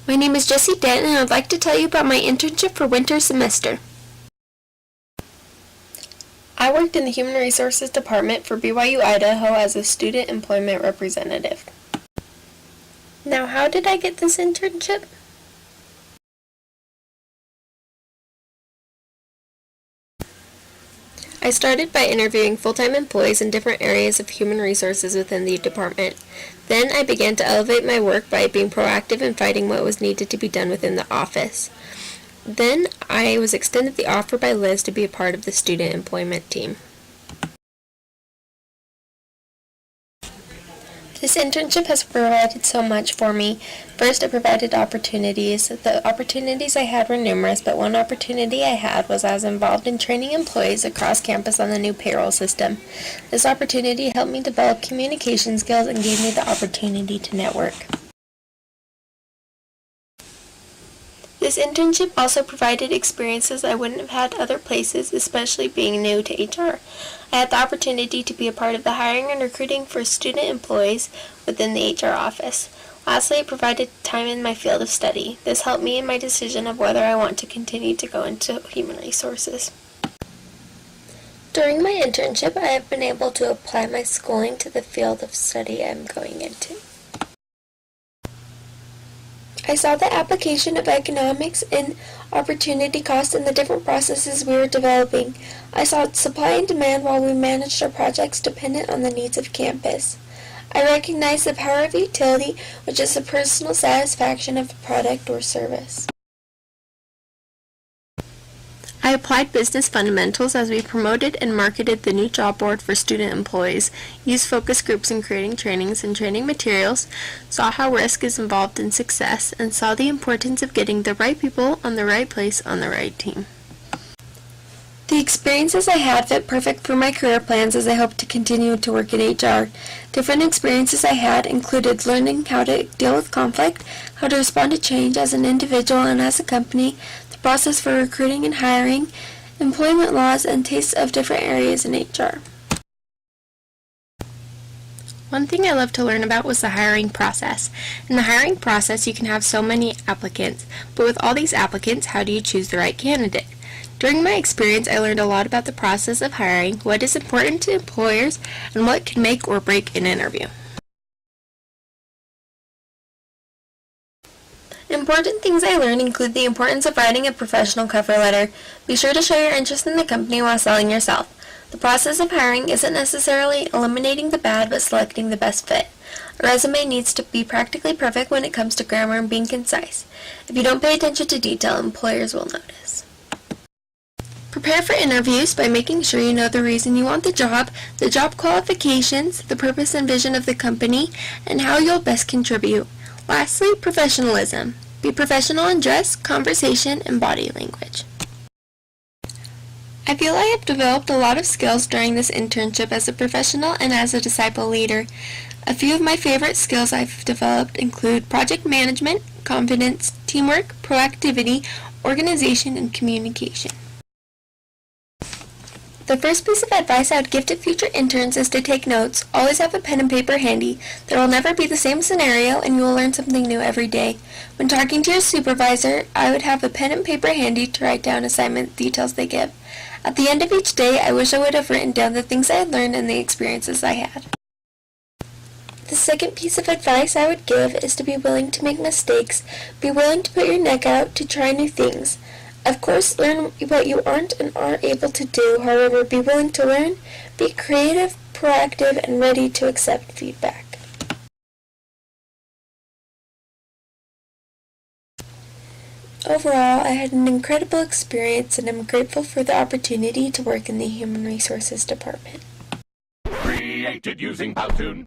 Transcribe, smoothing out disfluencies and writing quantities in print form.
My name is Jessie Dent, and I'd like to tell you about my internship for winter semester. I worked in the Human Resources Department for BYU Idaho as a student employment representative. Now, how did I get this internship? I started by interviewing full-time employees in different areas of human resources within the department. Then I began to elevate my work by being proactive and fighting what was needed to be done within the office. Then I was extended the offer by Liz to be a part of the student employment team. This internship has provided so much for me. First, it provided opportunities. The opportunities I had were numerous, but one opportunity I had was I was involved in training employees across campus on the new payroll system. This opportunity helped me develop communication skills and gave me the opportunity to network. This internship also provided experiences I wouldn't have had other places, especially being new to HR. I had the opportunity to be a part of the hiring and recruiting for student employees within the HR office. Lastly, it provided time in my field of study. This helped me in my decision of whether I want to continue to go into human resources. During my internship, I have been able to apply my schooling to the field of study I'm going into. I saw the application of economics and opportunity cost in the different processes we were developing. I saw supply and demand while we managed our projects dependent on the needs of campus. I recognized the power of utility, which is the personal satisfaction of a product or service. I applied business fundamentals as we promoted and marketed the new job board for student employees, used focus groups in creating trainings and training materials, saw how risk is involved in success, and saw the importance of getting the right people on the right place on the right team. The experiences I had fit perfect for my career plans as I hope to continue to work in HR. Different experiences I had included learning how to deal with conflict, how to respond to change as an individual and as a company, the process for recruiting and hiring, employment laws, and tastes of different areas in HR. One thing I loved to learn about was the hiring process. In the hiring process, you can have so many applicants, but with all these applicants, how do you choose the right candidate? During my experience, I learned a lot about the process of hiring, what is important to employers, and what can make or break an interview. Important things I learned include the importance of writing a professional cover letter. Be sure to show your interest in the company while selling yourself. The process of hiring isn't necessarily eliminating the bad, but selecting the best fit. A resume needs to be practically perfect when it comes to grammar and being concise. If you don't pay attention to detail, employers will notice. Prepare for interviews by making sure you know the reason you want the job qualifications, the purpose and vision of the company, and how you'll best contribute. Lastly, professionalism. Be professional in dress, conversation, and body language. I feel I have developed a lot of skills during this internship as a professional and as a disciple leader. A few of my favorite skills I've developed include project management, confidence, teamwork, proactivity, organization, and communication. The first piece of advice I would give to future interns is to take notes. Always have a pen and paper handy. There will never be the same scenario, and you will learn something new every day. When talking to your supervisor, I would have a pen and paper handy to write down assignment details they give. At the end of each day, I wish I would have written down the things I had learned and the experiences I had. The second piece of advice I would give is to be willing to make mistakes. Be willing to put your neck out to try new things. Of course, learn what you aren't and are able to do. However, be willing to learn, be creative, proactive, and ready to accept feedback. Overall, I had an incredible experience and I'm grateful for the opportunity to work in the Human Resources Department. Created using Powtoon.